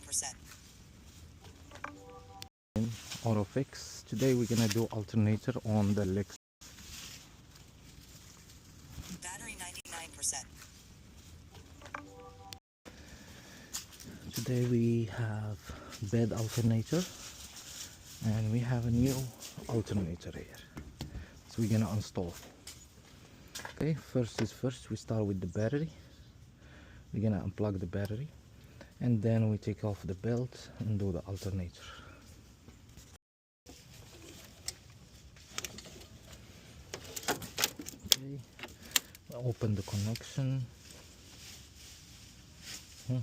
99%. Auto fix. Today we're gonna do alternator on the Lexus. Battery 99%. Today we have bed alternator and we have a new alternator here. So we're gonna install. Okay, first is first, we start with the battery. We're gonna unplug the battery and then we take off the belt and do the alternator. Okay, open the connection. Yeah,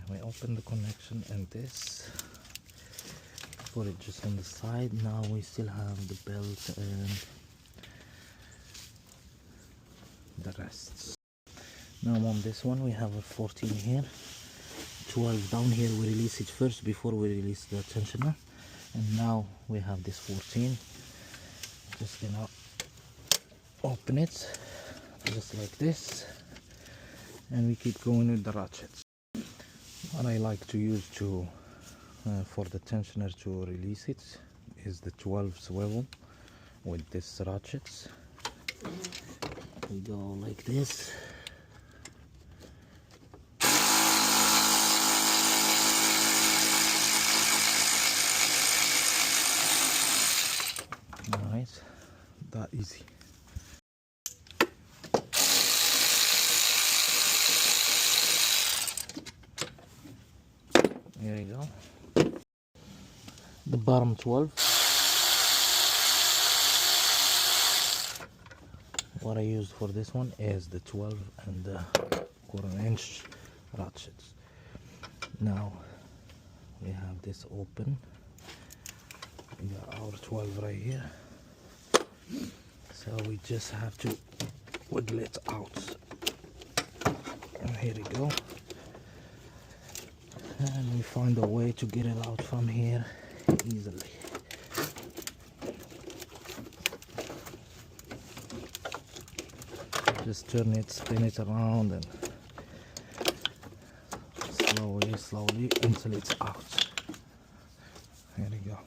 we open the connection and this, put it just on the side. Now we still have the belt and the rests. Now on this one we have a 14 here, 12 down here. We release it first before we release the tensioner, and now we have this 14. Just gonna open it just like this and we keep going with the ratchets. What I like to use to for the tensioner to release it is the 12 swivel with this ratchets. We go like this. Alright, that easy. Here you go. The bottom 12. What I used for this one is the 12 and the 1/4 inch ratchets. Now we have this open. We got our 12 right here. So we just have to wiggle it out. And here we go. And we find a way to get it out from here easily. Just turn it, spin it around and slowly until it's out. Here we go.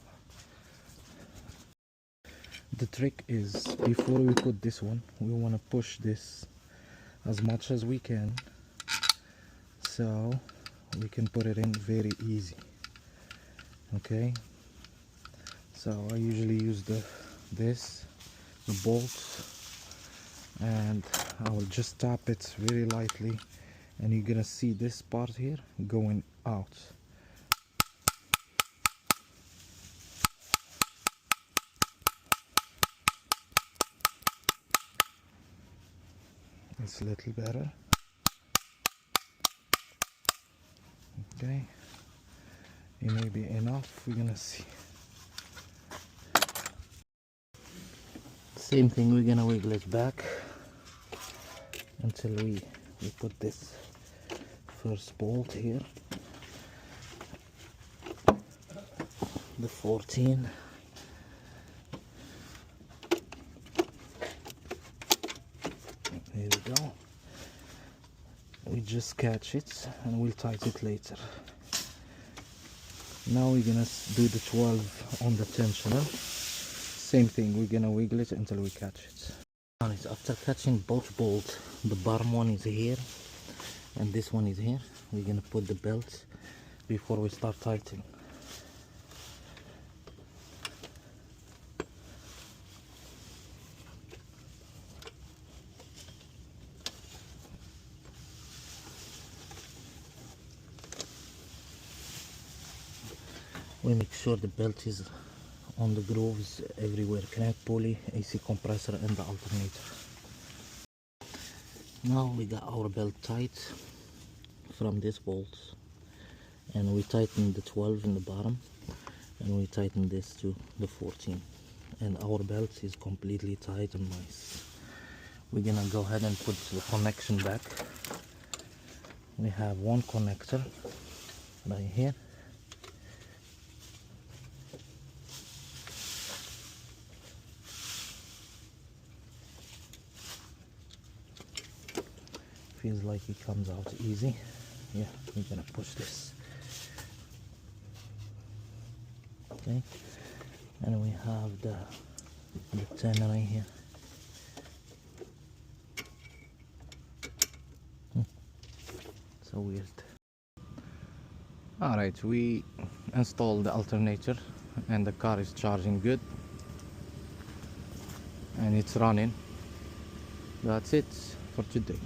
The trick is, before we put this one, we want to push this as much as we can so we can put it in very easy. Okay, so I usually use the bolt, and I will just tap it very lightly and you're gonna see this part here going out. It's a little better. Okay, it may be enough, we're gonna see. Same thing, we're gonna wiggle it back until we put this first bolt here, the 14. Here we go. We just catch it and we'll tighten it later. Now we're gonna do the 12 on the tensioner. Same thing, we're gonna wiggle it until we catch it. After catching both bolts, the bottom one is here and this one is here, we're gonna put the belt before we start tightening. We make sure the belt is on the grooves everywhere, crank pulley, AC compressor and the alternator. Now we got our belt tight from this bolt, and we tighten the 12 in the bottom and we tighten this to the 14, and our belt is completely tight and nice. We're gonna go ahead and put the connection back. We have one connector right here. Feels like it comes out easy. yeah, we're gonna push this. Okay, and we have the turner right here. So weird. Alright, we installed the alternator and the car is charging good and it's running. That's it for today.